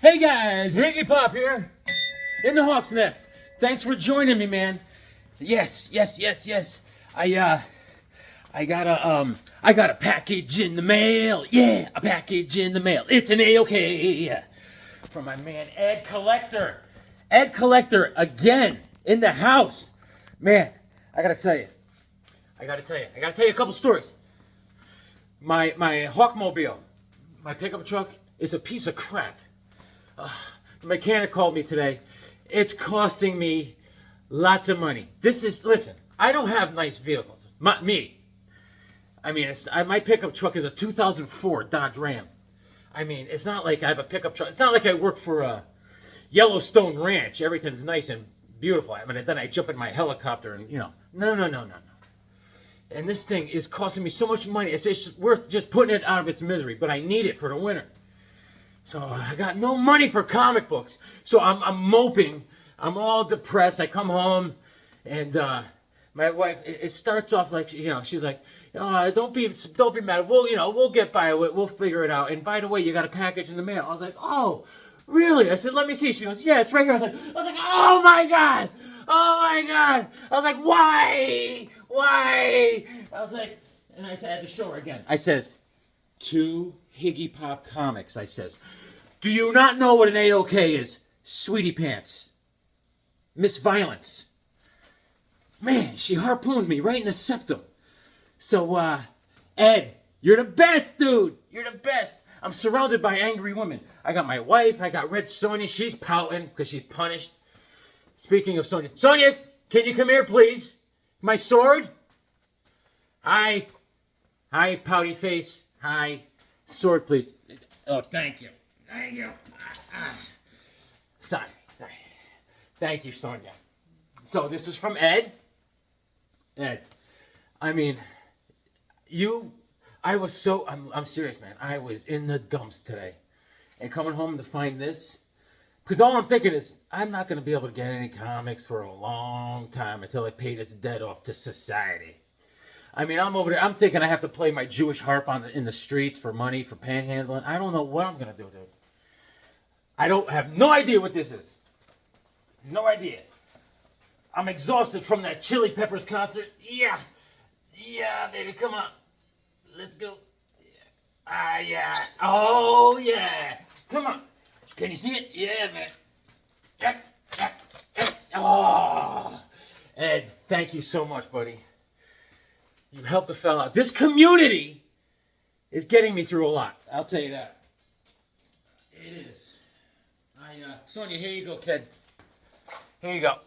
Hey guys, Higgy Pop here in the Hawk's Nest. Thanks for joining me, man. Yes. I got a package in the mail. Yeah, a package in the mail. It's an AOK from my man EdCollector. EdCollector again in the house. Man, I gotta tell you a couple stories. My Hawkmobile, my pickup truck, is a piece of crap. The mechanic called me today. It's costing me lots of money. Listen, I don't have nice vehicles. My pickup truck is a 2004 Dodge Ram. I mean, it's not like I have a pickup truck. It's not like I work for a Yellowstone Ranch. Everything's nice and beautiful. I mean, then I jump in my helicopter and, no. And this thing is costing me so much money. It's worth just putting it out of its misery, but I need it for the winter. So I got no money for comic books. So I'm moping. I'm all depressed. I come home, and my wife. It starts off like she's like, "Don't be mad. We'll get by with it. We'll figure it out. And by the way, you got a package in the mail." I was like, "Oh, really?" I said, "Let me see." She goes, "Yeah, it's right here." I was like, "Oh my god! I was like, "Why? Why?" I was like, and I had to show her again. I says, "2 Higgy Pop comics." I says, "Do you not know what an AOK is? Sweetie Pants. Miss Violence." Man, she harpooned me right in the septum. So, Ed, you're the best, dude. You're the best. I'm surrounded by angry women. I got my wife. I got Red Sonia. She's pouting because she's punished. Speaking of Sonia. Sonia, can you come here, please? My sword? Hi. Hi, pouty face. Hi. Sword, please. Oh, thank you. Thank you. Sorry. Thank you, Sonia. So this is from Ed. Ed, I mean, I'm serious, man. I was in the dumps today. And coming home to find this, because all I'm thinking is, I'm not going to be able to get any comics for a long time until I pay this debt off to society. I mean, I'm over there. I'm thinking I have to play my Jewish harp in the streets for money, for panhandling. I don't know what I'm going to do, dude. I have no idea what this is. No idea. I'm exhausted from that Chili Peppers concert. Yeah, baby, come on. Let's go. Yeah. Oh, yeah. Come on. Can you see it? Yeah, man. Yep. Oh. Ed, thank you so much, buddy. You helped a fella out. This community is getting me through a lot. I'll tell you that. It is. Sonia, here you go, kid. Here you go.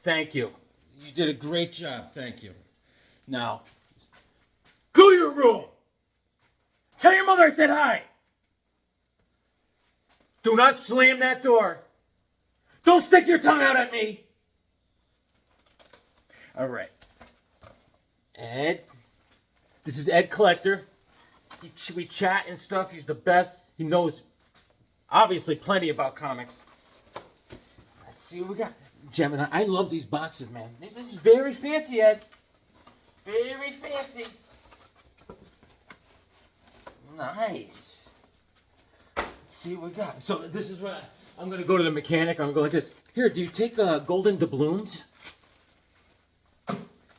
Thank you. You did a great job. Thank you. Now, go to your room. Tell your mother I said hi. Do not slam that door. Don't stick your tongue out at me. All right. Ed, this is EdCollector. We chat and stuff. He's the best. He knows, obviously, plenty about comics. Let's see what we got. Gemini, I love these boxes, man. This is very fancy, Ed. Very fancy. Nice. Let's see what we got. So this is what I'm going to go to the mechanic. I'm going to go like this. Here, do you take golden doubloons?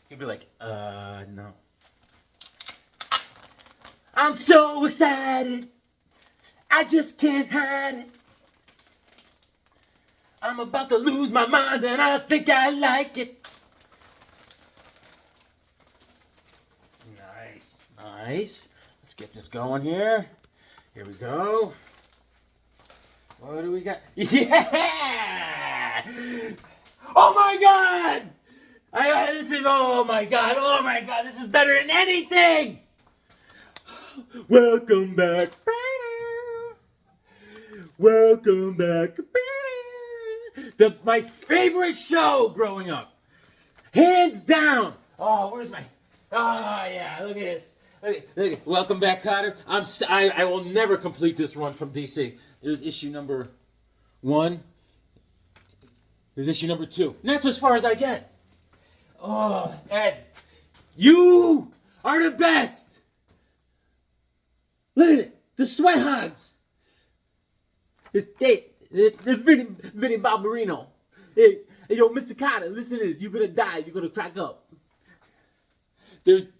He'd be like, no. I'm so excited. I just can't hide it. I'm about to lose my mind and I think I like it. Nice. Let's get this going here. Here we go. What do we got? Yeah! Oh my God! Oh my God, this is better than anything! Welcome back. Welcome back. My favorite show growing up. Hands down. Oh, where's my... Oh, yeah, look at this. Look at. Welcome back, Cotter. I will never complete this run from DC. There's issue number 1. There's issue number 2. And that's as far as I get. Oh, Ed. You are the best. Look at it. The sweat hogs. It's Vinny Barbarino. Hey, yo, Mr. Carter, listen to this. You're gonna die. You're gonna crack up. There's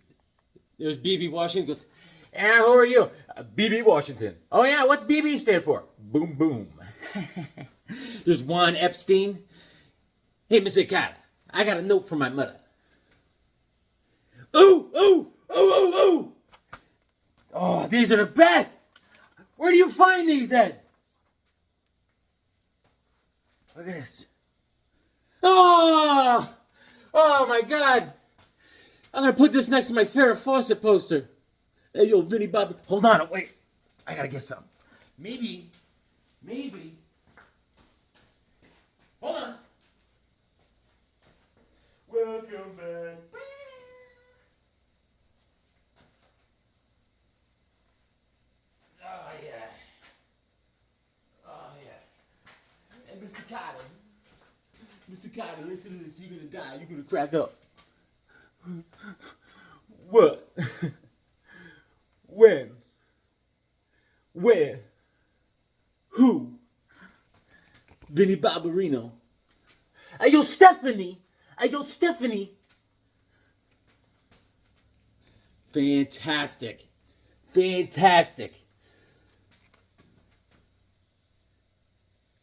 BB Washington goes, who are you? BB Washington. Oh yeah, what's BB stand for? Boom boom. There's Juan Epstein. Hey, Mr. Carter, I got a note from my mother. Ooh, ooh, ooh, ooh, ooh. Oh, these are the best. Where do you find these at? Look at this. Oh, oh my God. I'm going to put this next to my Farrah Fawcett poster. Hey, yo, Vinny Bob. Hold on, wait. I got to get something. Maybe. Hold on. Welcome back. Oh, yeah. Oh, yeah. And Mr. Carter, listen to this. You're going to die. You're going to crack up. What? When? Where? Who? Vinny Barbarino. Hey, yo, Stephanie. Fantastic.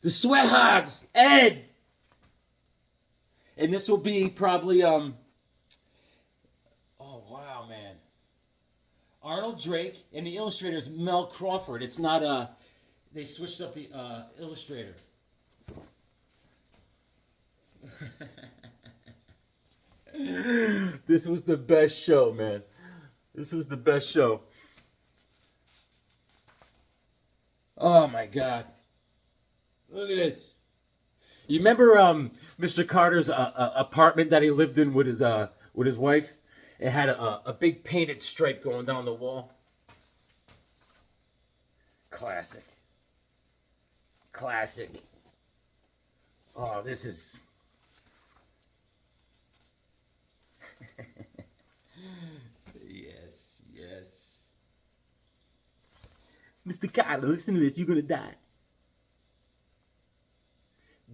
The Sweat Hogs, Ed. And this will be probably, oh, wow, man. Arnold Drake, and the illustrator is Mel Crawford. It's not, they switched up the illustrator. This was the best show, man. This was the best show. Oh, my God. Look at this. You remember Mr. Carter's apartment that he lived in with his wife? It had a big painted stripe going down the wall. Classic. Oh, this is... Yes. Mr. Carter, listen to this. You're gonna die.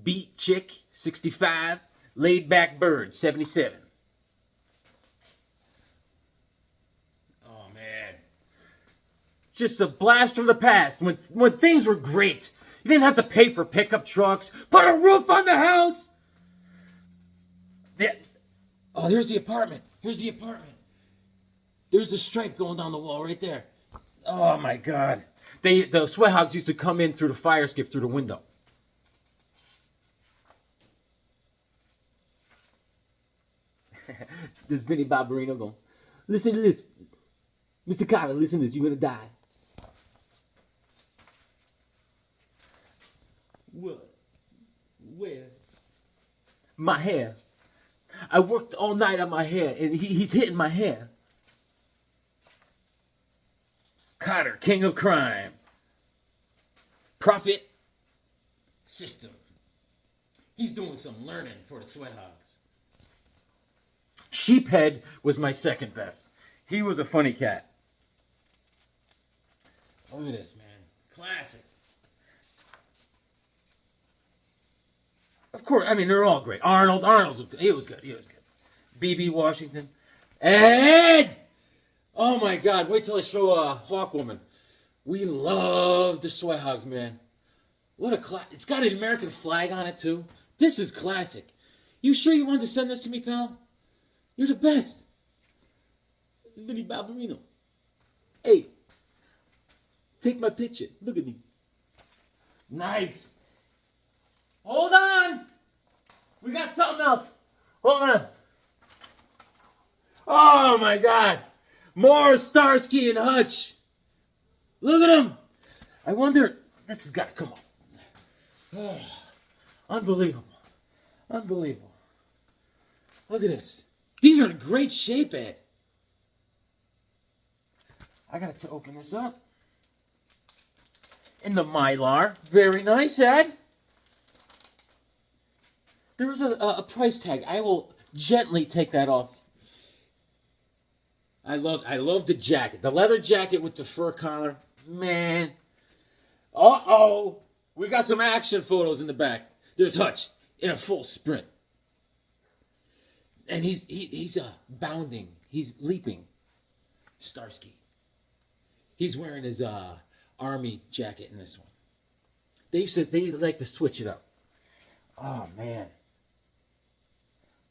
Beat Chick, 65. Laid Back Bird, 77. Oh, man. Just a blast from the past. When things were great. You didn't have to pay for pickup trucks. Put a roof on the house. Oh, there's the apartment. There's the stripe going down the wall right there. Oh, my God. The Sweat Hogs used to come in through the fire escape through the window. This Vinny Barbarino going, listen to this. Mr. Carter, listen to this. You're going to die. What? Where? My hair. I worked all night on my hair, and he's hitting my hair. Carter, king of crime. Profit system. He's doing some learning for the Sweat Hogs. Sheephead was my second best. He was a funny cat. Look at this, man. Classic. Of course, I mean, they're all great. Arnold, he was good. BB Washington. Ed! Oh, my God. Wait till I show Hawkwoman. We love the Sweat Hogs, man. What a class. It's got an American flag on it, too. This is classic. You sure you wanted to send this to me, pal? You're the best. Vinny Barbarino. Hey, take my picture. Look at me. Nice. Hold on. We got something else. Hold on. Oh, my God. More Starsky and Hutch. Look at him. I wonder, this has got to come on. Oh, unbelievable. Look at this. These are in great shape, Ed. I got to open this up. In the Mylar. Very nice, Ed. There was a price tag. I will gently take that off. I love the jacket. The leather jacket with the fur collar. Man. Uh-oh. We got some action photos in the back. There's Hutch in a full sprint. And he's bounding. He's leaping. Starsky. He's wearing his army jacket in this one. They like to switch it up. Oh man.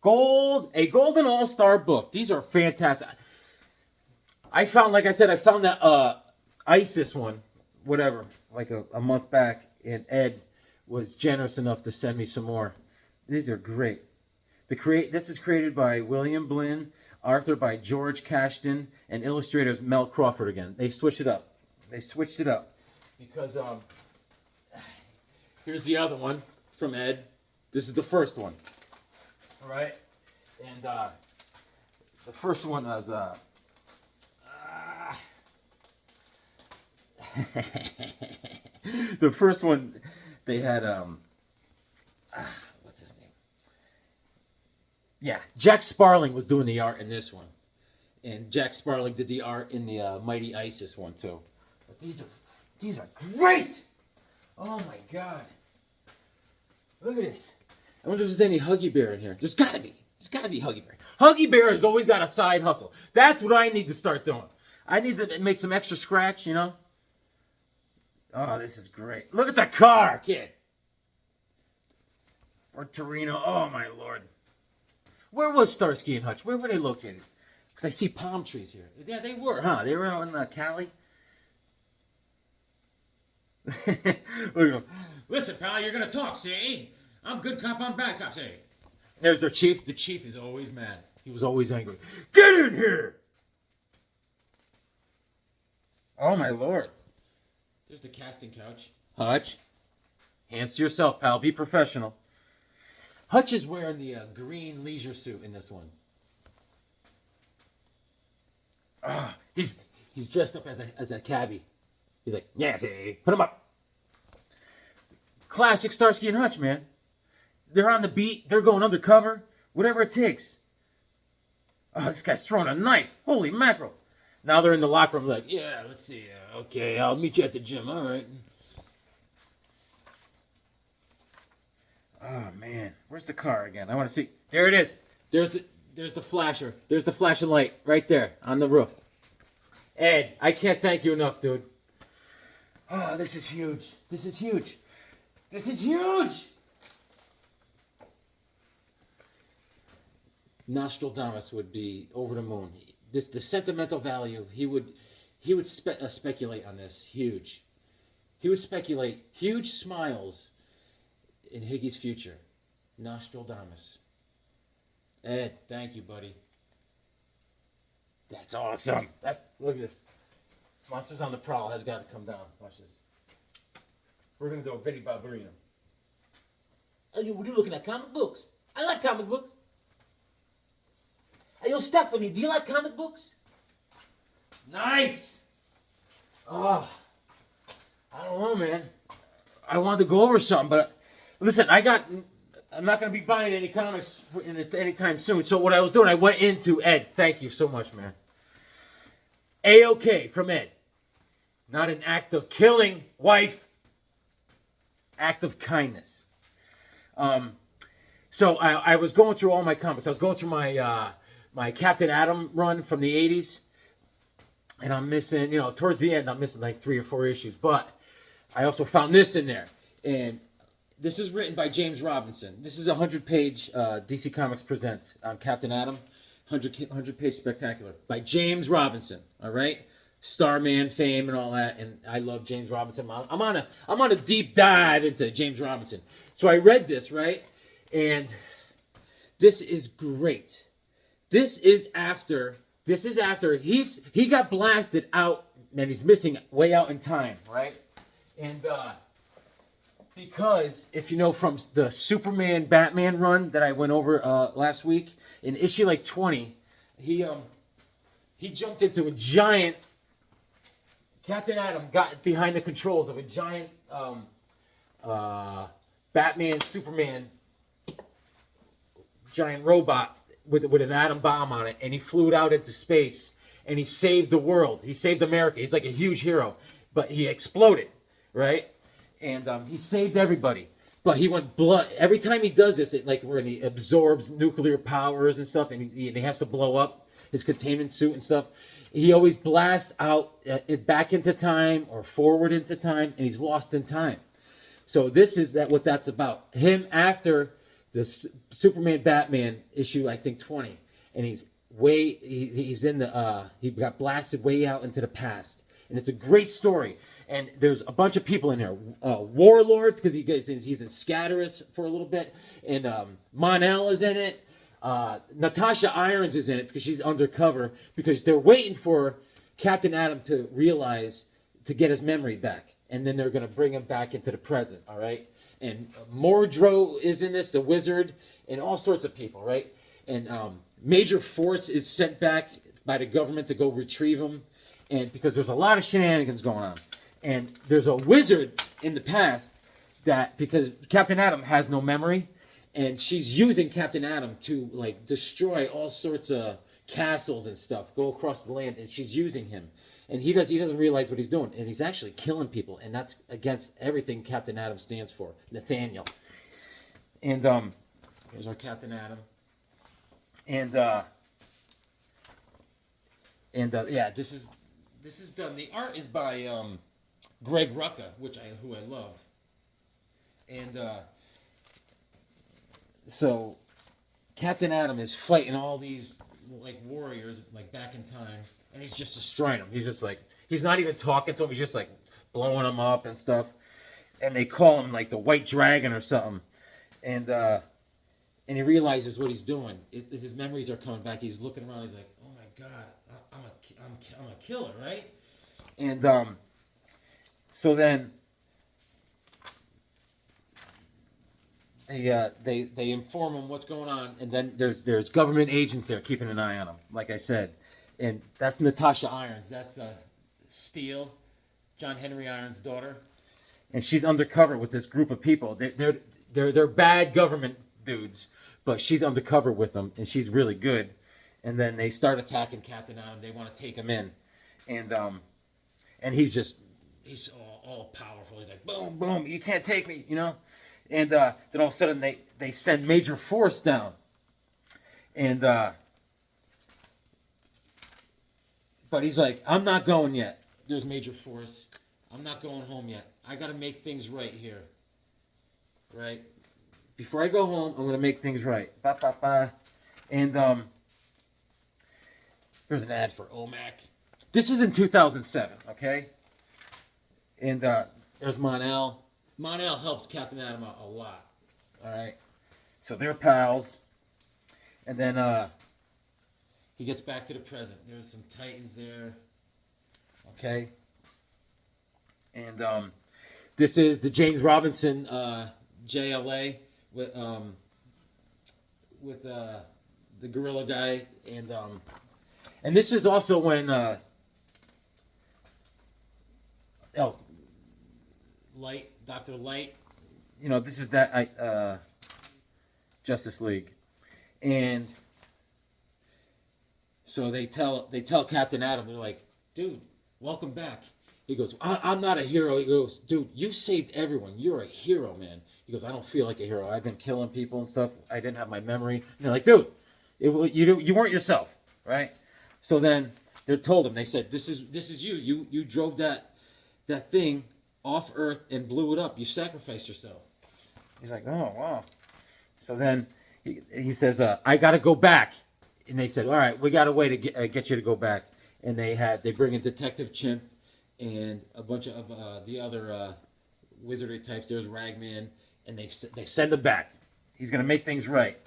A Golden All-Star book. These are fantastic. I found that ISIS one, whatever, like a month back, and Ed was generous enough to send me some more. These are great. This is created by William Blinn, Arthur by George Cashton, and illustrators Mel Crawford again. They switched it up. Because here's the other one from Ed. This is the first one. All right, and the first one was the first one they had what's his name? Yeah, Jack Sparling was doing the art in this one, and Jack Sparling did the art in the Mighty ISIS one too. But these are great. Oh my God! Look at this. I wonder if there's any Huggy Bear in here. There's gotta be. There's gotta be Huggy Bear. Huggy Bear has always got a side hustle. That's what I need to start doing. I need to make some extra scratch, you know? Oh, this is great. Look at the car, kid. For Torino. Oh, my Lord. Where was Starsky and Hutch? Where were they located? Because I see palm trees here. Yeah, they were, huh? They were out in Cali. Look at them. Listen, pal, you're going to talk, see? I'm good cop, I'm bad cop, say. There's their chief. The chief is always mad. He was always angry. Get in here! Oh, my Lord. There's the casting couch. Hutch. Hands to yourself, pal. Be professional. Hutch is wearing the green leisure suit in this one. He's dressed up as a cabbie. He's like, yeah, see, put him up. Classic Starsky and Hutch, man. They're on the beat. They're going undercover. Whatever it takes. Oh, this guy's throwing a knife. Holy mackerel. Now they're in the locker room like, yeah, let's see. Okay, I'll meet you at the gym. All right. Oh, man. Where's the car again? I want to see. There it is. There's the flasher. There's the flashing light right there on the roof. Ed, I can't thank you enough, dude. Oh, this is huge. This is huge. This is huge. Nostradamus would be over the moon. The sentimental value, he would speculate on this. Huge. He would speculate huge smiles in Higgy's future. Nostradamus. Ed, thank you, buddy. That's awesome. Look at this. Monsters on the Prowl has got to come down. Watch this. We're going to do a Vinnie Barbarino. What are you looking at? Comic books. I like comic books. Hey, yo, Stephanie, do you like comic books? Nice. Oh, I don't know, man. I wanted to go over something, but listen, I'm not going to be buying any comics anytime soon. So what I was doing, I went into Ed. Thank you so much, man. AOK from Ed. Not an act of killing, wife. Act of kindness. So I was going through all my comics. I was going through my Captain Atom run from the 80s. And I'm missing, towards the end, I'm missing like 3 or 4 issues. But I also found this in there. And this is written by James Robinson. This is a 100-page DC Comics Presents Captain Atom. 100-page spectacular. By James Robinson. All right? Starman fame and all that. And I love James Robinson. I'm on a deep dive into James Robinson. So I read this, right? And this is great. This is after he got blasted out, and he's missing way out in time, right? And because if you know from the Superman Batman run that I went over last week, in issue like 20, he jumped into a giant. Captain Atom got behind the controls of a giant Batman Superman giant robot with an atom bomb on it, and he flew it out into space, and he saved the world. He saved America. He's like a huge hero, but he exploded, right? and he saved everybody. But he went blood every time he does this. It like when he absorbs nuclear powers and stuff, and he has to blow up his containment suit and stuff. He always blasts out it back into time or forward into time, and he's lost in time. So this is what that's about. Him after the Superman Batman issue, I think 20, and he's in the he got blasted way out into the past, and it's a great story. And there's a bunch of people in there. Warlord, because he's in Scatterus for a little bit, and Mon-El is in it. Natasha Irons is in it because she's undercover, because they're waiting for Captain Atom to realize to get his memory back, and then they're going to bring him back into the present. All right, and Mordro is in this, the wizard, and all sorts of people, right? And Major Force is sent back by the government to go retrieve him, and because there's a lot of shenanigans going on, and there's a wizard in the past that, because Captain Atom has no memory, and she's using Captain Atom to like destroy all sorts of castles and stuff, go across the land, and she's using him, and he doesn't realize what he's doing, and he's actually killing people, and that's against everything Captain Atom stands for, Nathaniel. And here's our Captain Atom, and yeah, this is done. The art is by Greg Rucka, who I love, and so Captain Atom is fighting all these like warriors like back in time, and he's just destroying them. He's just like, he's not even talking to them. He's just like blowing them up and stuff. And they call him like the White Dragon or something. And he realizes what he's doing. His memories are coming back. He's looking around. He's like, oh my God, I'm a killer, right? And so then they inform him what's going on, and then there's government agents there keeping an eye on him, like I said, and that's Natasha Irons. That's Steele, John Henry Irons' daughter, and she's undercover with this group of people. They're bad government dudes, but she's undercover with them, and she's really good. And then they start attacking Captain Atom. They want to take him in, and he's all powerful. He's like, boom, boom, you can't take me, you know. And then all of a sudden they send Major Force down. And but he's like, I'm not going yet. There's Major Force. I'm not going home yet. I got to make things right here. Right? Before I go home, I'm going to make things right. Ba, ba, ba. And there's an ad for OMAC. This is in 2007, okay? And there's Mon-El. Mon-El helps Captain Atom out a lot. All right, so they're pals, and then he gets back to the present. There's some Titans there. Okay, and this is the James Robinson JLA with the gorilla guy, and this is also when Light. Dr. Light, you know, this is that Justice League, and so they tell Captain Atom, they're like, dude, welcome back. He goes, I'm not a hero. He goes, dude, you saved everyone. You're a hero, man. He goes, I don't feel like a hero. I've been killing people and stuff. I didn't have my memory. And they're like, dude, you weren't yourself, right? So then they told him, they said, this is you. You drove that thing off Earth and blew it up. You sacrificed yourself. He's like, oh, wow. So then he says, I got to go back. And they said, all right, we got a way to get you to go back. And they bring in Detective Chimp and a bunch of the other wizardry types. There's Ragman, and they send him back. He's going to make things right.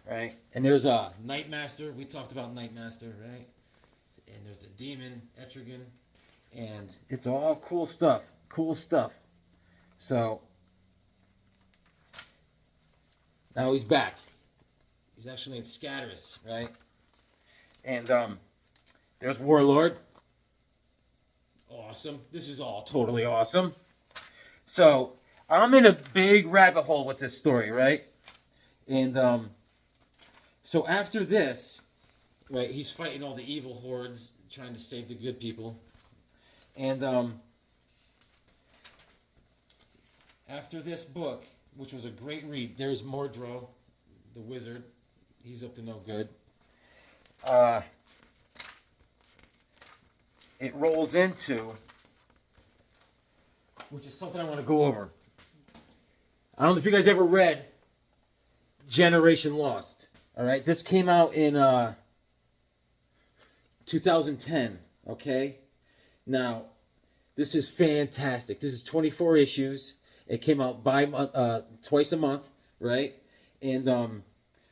Right? And there's Nightmaster. We talked about Nightmaster, right? And there's the demon, Etrigan. And it's all cool stuff. Cool stuff. So now he's back. He's actually in Scatterus, right? And there's Warlord. Awesome. This is all totally awesome. So I'm in a big rabbit hole with this story, right? And so after this, right, he's fighting all the evil hordes, trying to save the good people. And after this book, which was a great read, there's Mordro, the wizard. He's up to no good. It rolls into, which is something I want to go over. I don't know if you guys ever read Generation Lost. All right, this came out in 2010. Okay, now this is fantastic. This is 24 issues. It came out twice a month, right? And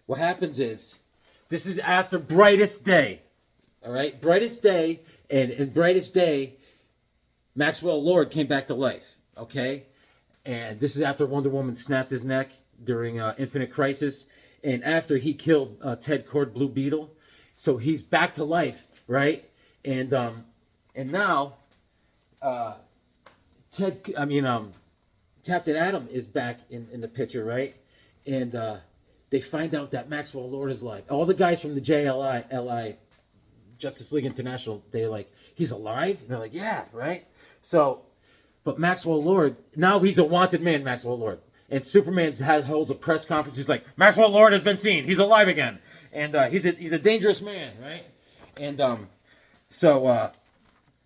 what happens is, this is after Brightest Day. All right, Brightest Day, and in Brightest Day, Maxwell Lord came back to life. Okay, and this is after Wonder Woman snapped his neck during Infinite Crisis, and after he killed Ted Kord, Blue Beetle, so he's back to life, right? And now, Captain Atom is back in the picture, right? And they find out that Maxwell Lord is alive. All the guys from the JLI, Justice League International, they're like, he's alive? And they're like, yeah, right? So, but Maxwell Lord, now he's a wanted man, Maxwell Lord. And Superman holds a press conference. He's like, Maxwell Lord has been seen. He's alive again. And he's a dangerous man, right? And so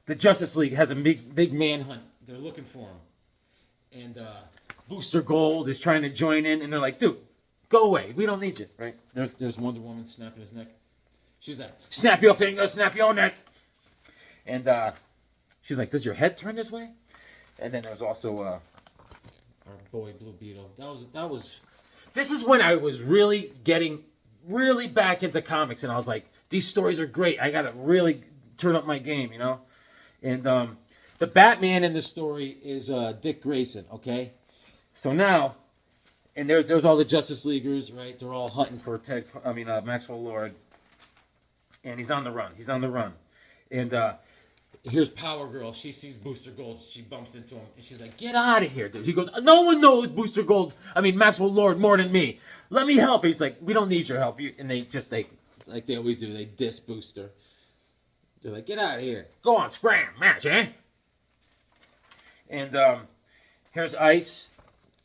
the Justice League has a big manhunt. They're looking for him. And Booster Gold is trying to join in. And they're like, dude, go away. We don't need you, right? There's Wonder Woman snapping his neck. She's like, snap your finger, snap your neck. And she's like, does your head turn this way? And then there's also our boy Blue Beetle. That was. This is when I was really getting back into comics, and I was like, these stories are great. I gotta really turn up my game, you know. And the Batman in the story is Dick Grayson. Okay, so now, and there's all the Justice Leaguers, right? They're all hunting for Maxwell Lord, and he's on the run. And here's Power Girl. She sees Booster Gold. She bumps into him, and she's like, "Get out of here, dude." He goes, "No one knows Maxwell Lord more than me. Let me help." He's like, "We don't need your help." And they like they always do, they diss Booster. They're like, "Get out of here. Go on, scram, match, eh?" And here's Ice.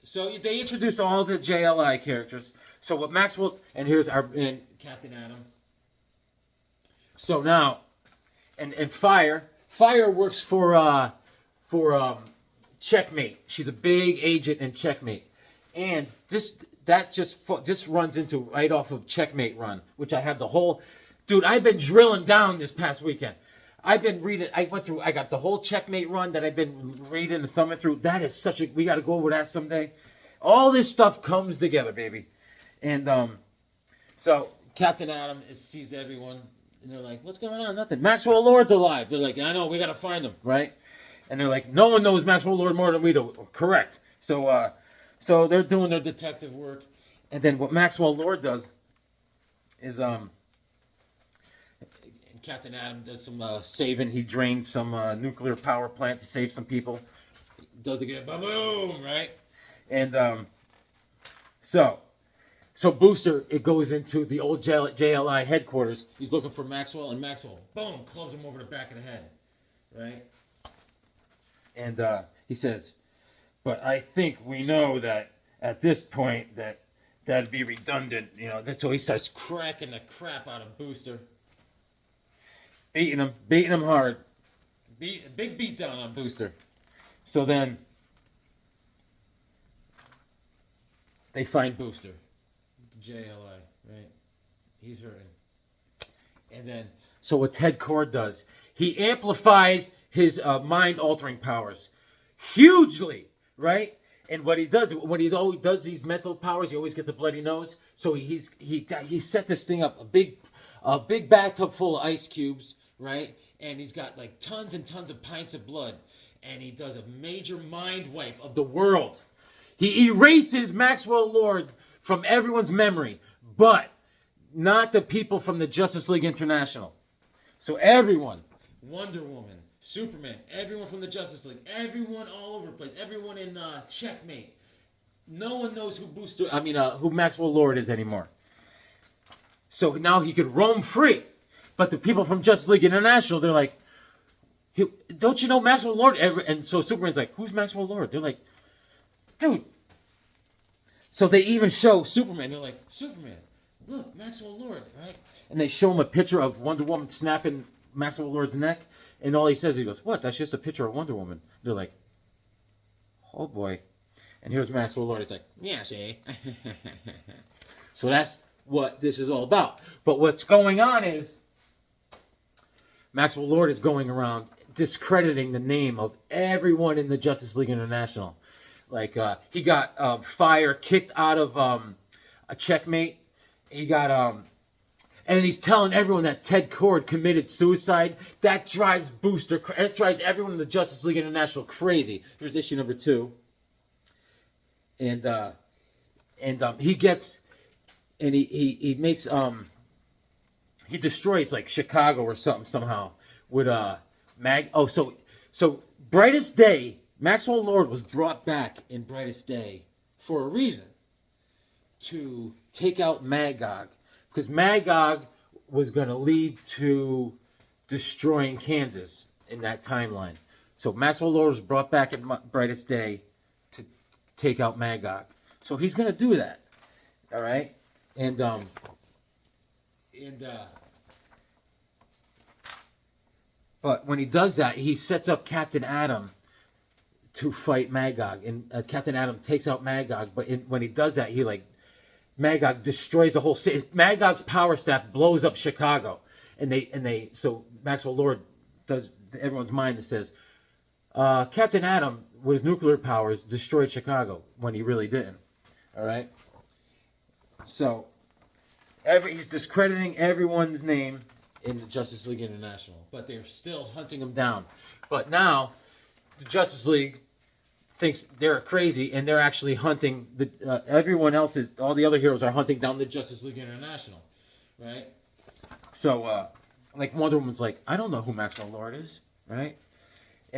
So they introduce all the JLI characters. So what Maxwell, and here's and Captain Atom. So now, and Fire works for Checkmate. She's a big agent in Checkmate, and that just runs into right off of Checkmate run, which I have the whole. Dude, I've been drilling down this past weekend. I've been reading. I got the whole Checkmate run that I've been reading and thumbing through. That is we got to go over that someday. All this stuff comes together, baby. And so Captain Atom sees everyone. And they're like, what's going on? Nothing. Maxwell Lord's alive. They're like, I know, we got to find him, right? And they're like, no one knows Maxwell Lord more than we do. Correct. So they're doing their detective work. And then what Maxwell Lord does is, Captain Atom does some saving. He drains some nuclear power plant to save some people. He does it again. Boom, right? And So Booster, it goes into the old JLI headquarters. He's looking for Maxwell, and Maxwell, boom, clubs him over the back of the head, right? And he says, but I think we know that at this point that'd be redundant, you know. So he starts cracking the crap out of Booster, beating him hard, big beat down on Booster. So then they find Booster. JLI, right? He's hurting. And then, so what Ted Kord does, he amplifies his mind-altering powers hugely, right? And what he does, always does these mental powers, he always gets a bloody nose. So he set this thing up, a big bathtub full of ice cubes, right? And he's got like tons and tons of pints of blood. And he does a major mind wipe of the world. He erases Maxwell Lord from everyone's memory, but not the people from the Justice League International. So everyone, Wonder Woman, Superman, everyone from the Justice League, everyone all over the place, everyone in Checkmate. No one knows who Maxwell Lord is anymore. So now he could roam free. But the people from Justice League International, they're like, don't you know Maxwell Lord? And so Superman's like, who's Maxwell Lord? They're like, dude. So they even show Superman. They're like, Superman, look, Maxwell Lord, right? And they show him a picture of Wonder Woman snapping Maxwell Lord's neck. And all he says, he goes, what? That's just a picture of Wonder Woman. They're like, oh boy. And here's Maxwell Lord. It's like, yeah, see? So that's what this is all about. But what's going on is Maxwell Lord is going around discrediting the name of everyone in the Justice League International. Like, he got Fire kicked out of a Checkmate. He got, and he's telling everyone that Ted Kord committed suicide. That drives Booster, that drives everyone in the Justice League International crazy. Here's issue number 2. And he gets, and he makes, he destroys like Chicago or something somehow with so Brightest Day, Maxwell Lord was brought back in Brightest Day for a reason, to take out Magog, because Magog was going to lead to destroying Kansas in that timeline. So Maxwell Lord was brought back in Brightest Day to take out Magog. So he's going to do that. All right? But when he does that, he sets up Captain Atom to fight Magog, and Captain Atom takes out Magog. But when he does that, Magog destroys the whole city. Magog's power staff blows up Chicago, so Maxwell Lord does to everyone's mind that says Captain Atom with his nuclear powers destroyed Chicago when he really didn't. All right, so he's discrediting everyone's name in the Justice League International, but they're still hunting him down. But now the Justice League thinks they're crazy, and they're actually hunting everyone else. All the other heroes are hunting down the Justice League International, right? So, like Wonder Woman's like, I don't know who Maxwell Lord is, right?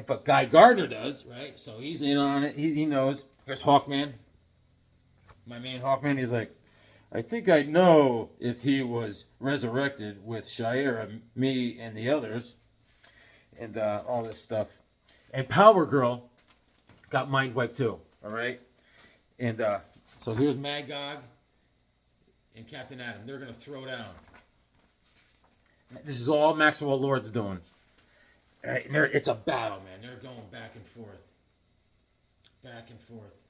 But Guy Gardner does, right? So he's in on it. He knows. Here's Hawkman, my man Hawkman. He's like, I think I know if he was resurrected with Shira, me, and the others, and all this stuff. And Power Girl got mind wiped too, all right? And so here's Magog and Captain Atom. They're going to throw down. This is all Maxwell Lord's doing. All right, it's a battle, man. They're going back and forth. Back and forth.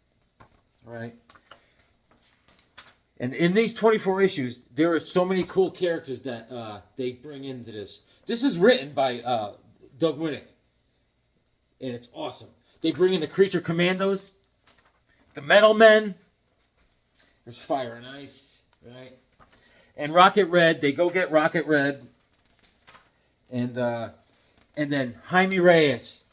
All right? And in these 24 issues, there are so many cool characters that they bring into this. This is written by Doug Winnick, and it's awesome. They bring in the Creature Commandos, the Metal Men. There's Fire and Ice, right? And Rocket Red. They go get Rocket Red, and then Jaime Reyes.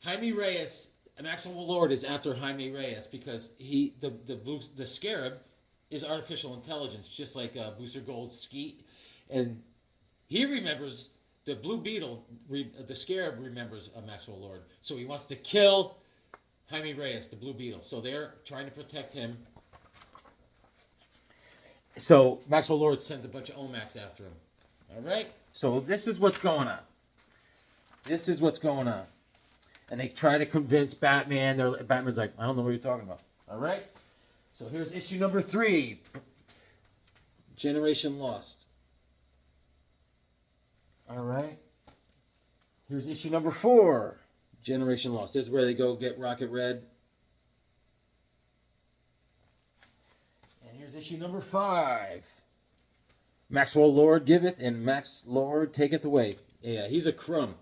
Jaime Reyes, Maxwell Lord is after Jaime Reyes because the Scarab is artificial intelligence, just like Booster Gold's Skeet, and he remembers the Blue Beetle. The Scarab remembers Maxwell Lord, so he wants to kill Jaime Reyes, the Blue Beetle. So they're trying to protect him. So Maxwell Lord sends a bunch of Omacs after him. All right. So this is what's going on. This is what's going on, and they try to convince Batman. Batman's like, I don't know what you're talking about. All right. So here's issue number 3, Generation Lost. All right. Here's issue number 4, Generation Lost. This is where they go get Rocket Red. And here's issue number 5, Maxwell Lord giveth and Max Lord taketh away. Yeah, he's a crumb.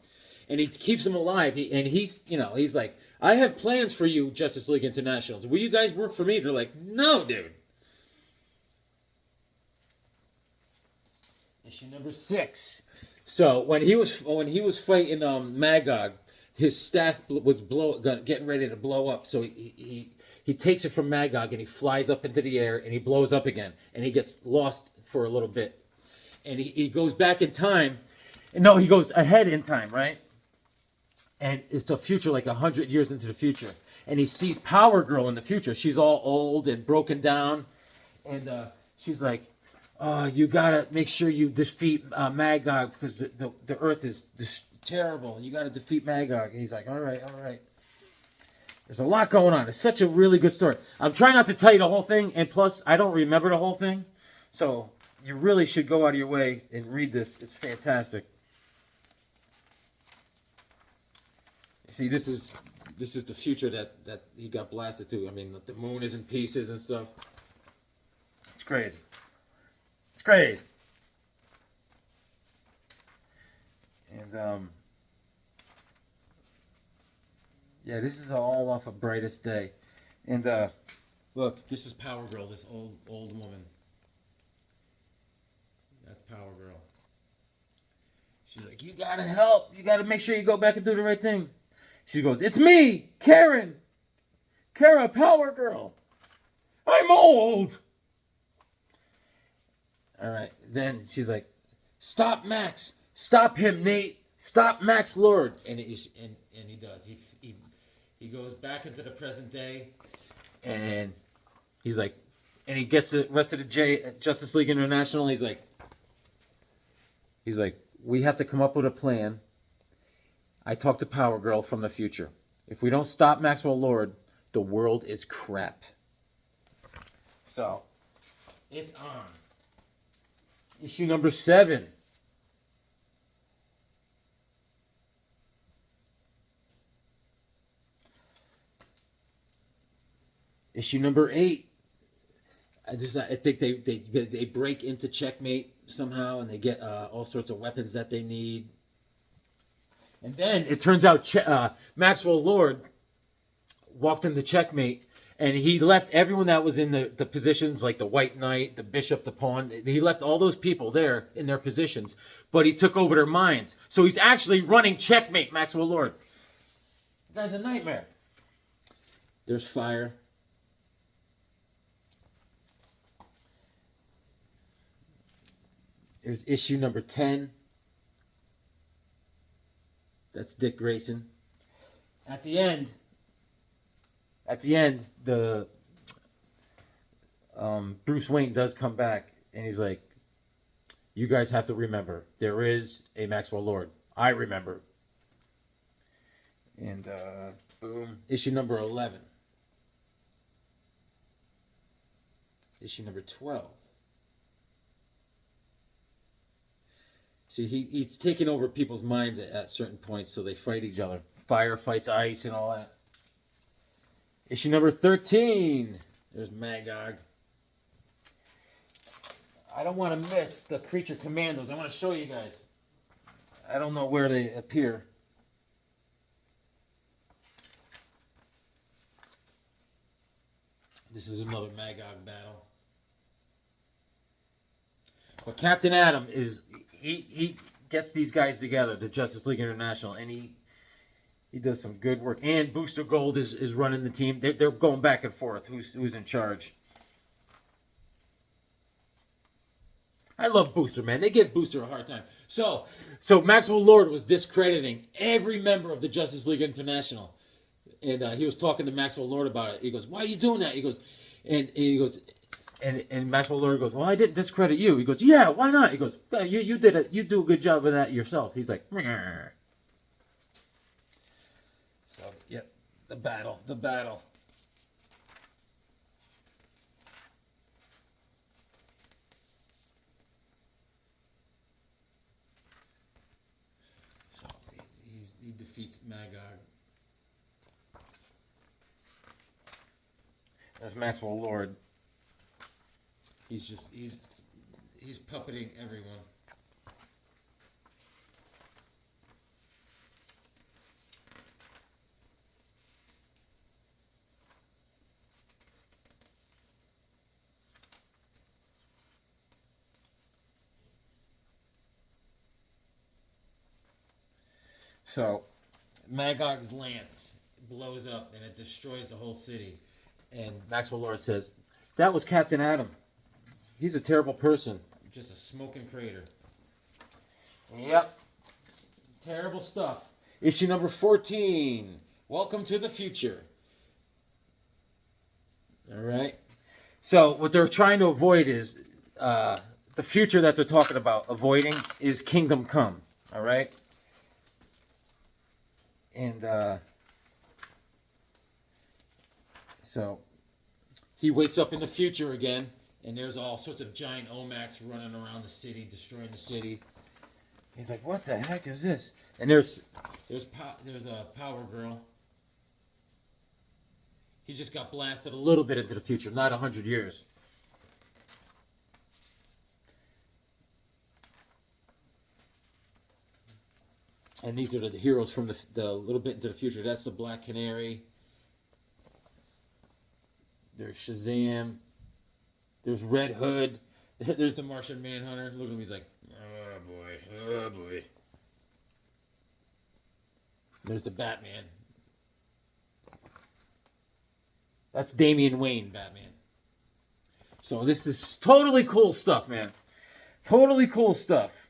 And he keeps him alive. He's like, I have plans for you, Justice League Internationals. Will you guys work for me? They're like, no, dude. Issue number 6. So when he was fighting Magog, his staff was getting ready to blow up. So he takes it from Magog and he flies up into the air and he blows up again and he gets lost for a little bit. And he goes back in time. No, he goes ahead in time, right? And it's the future, like 100 years into the future. And he sees Power Girl in the future. She's all old and broken down. And she's like, you got to make sure you defeat Magog because the Earth is terrible. You got to defeat Magog. And he's like, all right. There's a lot going on. It's such a really good story. I'm trying not to tell you the whole thing, and plus, I don't remember the whole thing. So, you really should go out of your way and read this. It's fantastic. See, this is the future that he got blasted to. I mean, the moon is in pieces and stuff. It's crazy. It's crazy. And, yeah, this is all off of Brightest Day. And, look, this is Power Girl, this old woman. That's Power Girl. She's like, you gotta help. You gotta make sure you go back and do the right thing. She goes, it's me, Kara, Power Girl. I'm old. All right. Then she's like, stop Max. Stop him, Nate. Stop Max Lord. And he does. He goes back into the present day, and he's like, and he gets the rest of the Justice League International. He's like, we have to come up with a plan. I talked to Power Girl from the future. If we don't stop Maxwell Lord, the world is crap. So, it's on. Issue number 7. Issue number 8. I think they break into Checkmate somehow, and they get all sorts of weapons that they need. And then it turns out Maxwell Lord walked into Checkmate, and he left everyone that was in the positions, like the White Knight, the Bishop, the Pawn. He left all those people there in their positions, but he took over their minds. So he's actually running Checkmate, Maxwell Lord. The guy's a nightmare. There's fire. There's issue number 10. That's Dick Grayson. At the end, the Bruce Wayne does come back, and he's like, you guys have to remember, there is a Maxwell Lord. I remember. And boom. Issue number 11. Issue number 12. See, he's taking over people's minds at certain points, so they fight each other. Fire fights ice and all that. Issue number 13. There's Magog. I don't want to miss the Creature Commandos. I want to show you guys. I don't know where they appear. This is another Magog battle. But Captain Atom is... He gets these guys together, the Justice League International, and he does some good work. And Booster Gold is running the team. They're going back and forth. Who's in charge? I love Booster, man. They give Booster a hard time. So Maxwell Lord was discrediting every member of the Justice League International, and he was talking to Maxwell Lord about it. He goes, "Why are you doing that?" He goes, And Maxwell Lord goes, well, I didn't discredit you. He goes, yeah, why not? He goes, well, you did it. You do a good job of that yourself. He's like, meh. So, yep, the battle. So, he defeats Magog. There's Maxwell Lord. He's puppeting everyone. So, Magog's lance blows up and it destroys the whole city. And Maxwell Lord says, that was Captain Atom. He's a terrible person. Just a smoking crater. Yep. Terrible stuff. Issue number 14. Welcome to the future. Alright. So, what they're trying to avoid is, the future that they're talking about avoiding is Kingdom Come. Alright? And, So he wakes up in the future again, and there's all sorts of giant Omacs running around the city, destroying the city. He's like, "What the heck is this?" And there's a Power Girl. He just got blasted a little bit into the future, not 100 years. And these are the heroes from the little bit into the future. That's the Black Canary. There's Shazam. There's Red Hood. There's the Martian Manhunter. Look at him. He's like, oh boy, oh boy. There's the Batman. That's Damian Wayne, Batman. So this is totally cool stuff, man. Totally cool stuff.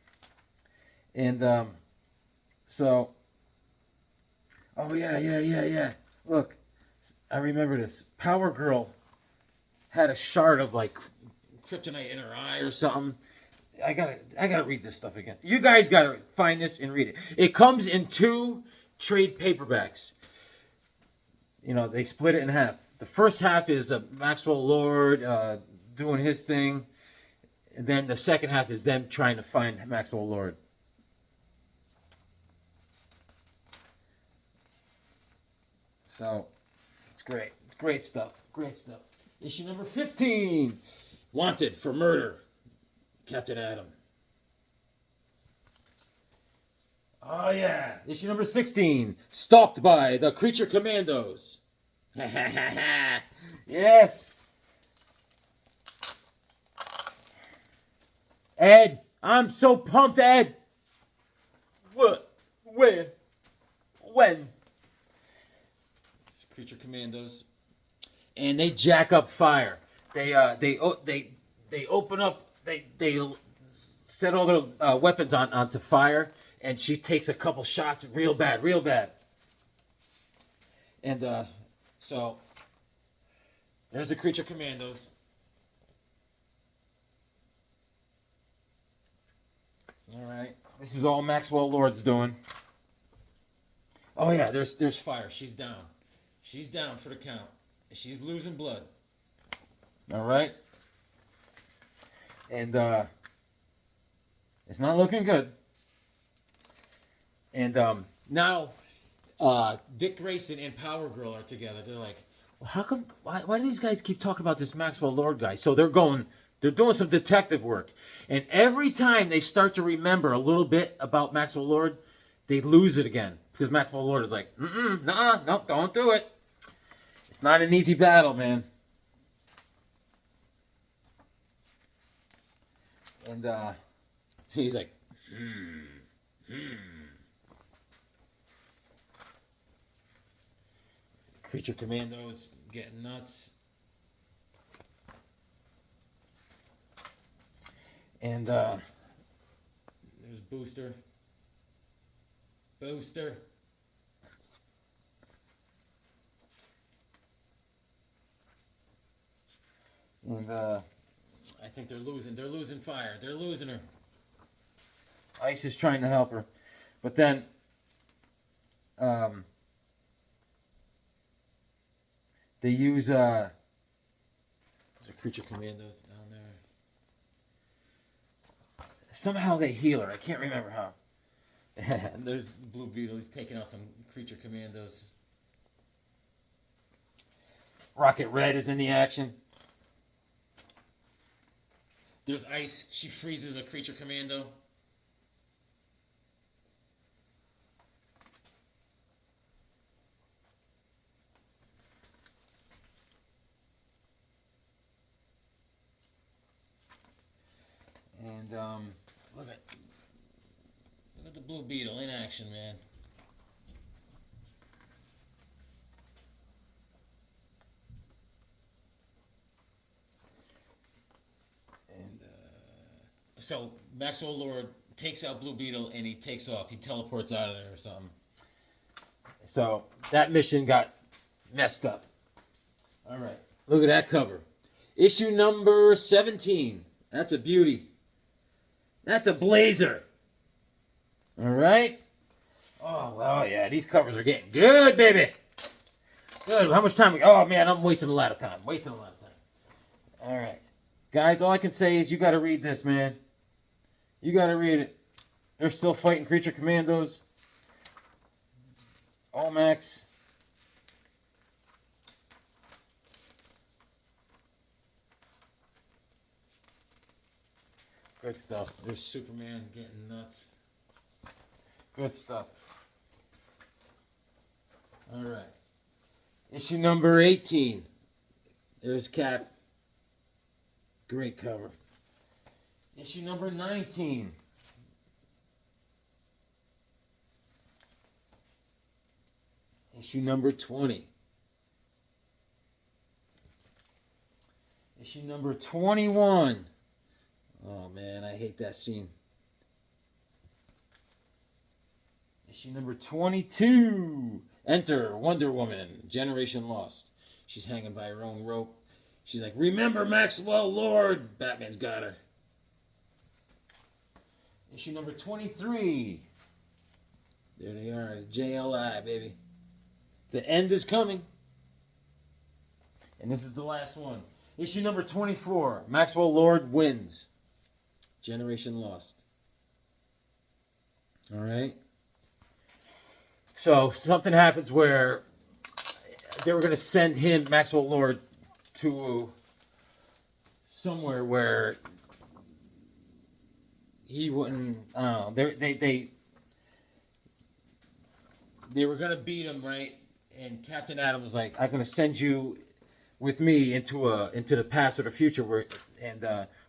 And so, oh yeah. Look, I remember this. Power Girl had a shard of like kryptonite in her eye or something. I gotta read this stuff again. You guys gotta find this and read it. It comes in 2 trade paperbacks. You know, they split it in half. The first half is Maxwell Lord doing his thing, and then the second half is them trying to find Maxwell Lord. So it's great. It's great stuff. Great stuff. Issue number 15. Wanted for murder. Captain Atom. Oh yeah. Issue number 16. Stalked by the Creature Commandos. Yes. Ed, I'm so pumped, Ed. What? Where? When? Creature Commandos, and they jack up fire. They open up. They set all their weapons onto fire, and she takes a couple shots, real bad. And so there's the Creature Commandos. All right, this is all Maxwell Lord's doing. Oh yeah, there's fire. She's down. She's down for the count. She's losing blood. All right. And it's not looking good. And now Dick Grayson and Power Girl are together. They're like, well, how come? Why do these guys keep talking about this Maxwell Lord guy? So they're doing some detective work. And every time they start to remember a little bit about Maxwell Lord, they lose it again. Because Maxwell Lord is like, no, don't do it. It's not an easy battle, man. And he's like, Creature Commandos getting nuts. And there's Booster. And I think they're losing. They're losing fire. They're losing her. Ice is trying to help her. But then they use there's a Creature Commandos down there. Somehow they heal her. I can't remember how. And there's Blue Beetle. He's taking out some Creature Commandos. Rocket Red is in the action. There's Ice. She freezes a Creature Commando. And look at the Blue Beetle in action, man. And so Maxwell Lord takes out Blue Beetle and he takes off. He teleports out of there or something. So that mission got messed up. All right, look at that cover. Issue number 17. That's a beauty. That's a blazer. All right. Oh, well, yeah. These covers are getting good, baby. Good. How much time? Oh, man, I'm wasting a lot of time. Wasting a lot of time. All right. Guys, all I can say is you got to read this, man. You got to read it. They're still fighting creature commandos. All-Max. Good stuff. There's Superman getting nuts. Good stuff. All right. Issue number 18. There's Cap. Great cover. Issue number 19. Issue number 20. Issue number 21. Oh, man, I hate that scene. Issue number 22. Enter Wonder Woman, Generation Lost. She's hanging by her own rope. She's like, remember Maxwell Lord. Batman's got her. Issue number 23. There they are, JLI, baby. The end is coming. And this is the last one. Issue number 24. Maxwell Lord wins. Generation Lost. All right. So something happens where they were going to send him, Maxwell Lord, to somewhere where he wouldn't. I don't know. They were going to beat him, right? And Captain Atom was like, "I'm going to send you with me into the past or the future,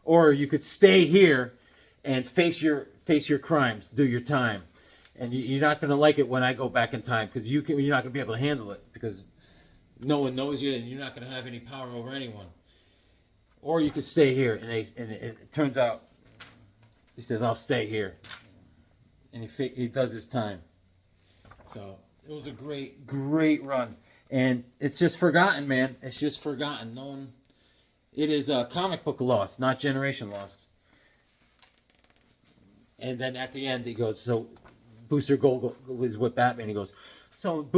or you could stay here and face your crimes, do your time, and you're not going to like it when I go back in time because you're not going to be able to handle it because no one knows you and you're not going to have any power over anyone. Or you could stay here." And it turns out he says, "I'll stay here," and he does his time. So it was a great run. And it's just forgotten, man. It's just forgotten. No one. It is a comic book lost, not Generation Lost. And then at the end, he goes, so Booster Gold was with Batman. He goes, so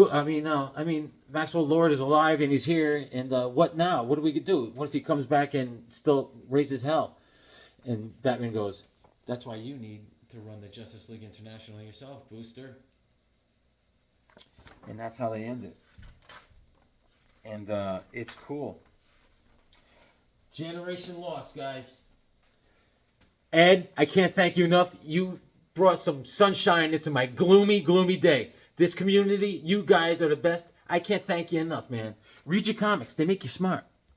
Maxwell Lord is alive and he's here. And what now? What do we do? What if he comes back and still raises hell? And Batman goes, that's why you need to run the Justice League International yourself, Booster. And that's how they end it. And it's cool. Generation Lost, guys. Ed, I can't thank you enough. You brought some sunshine into my gloomy, gloomy day. This community, you guys are the best. I can't thank you enough, man. Read your comics. They make you smart.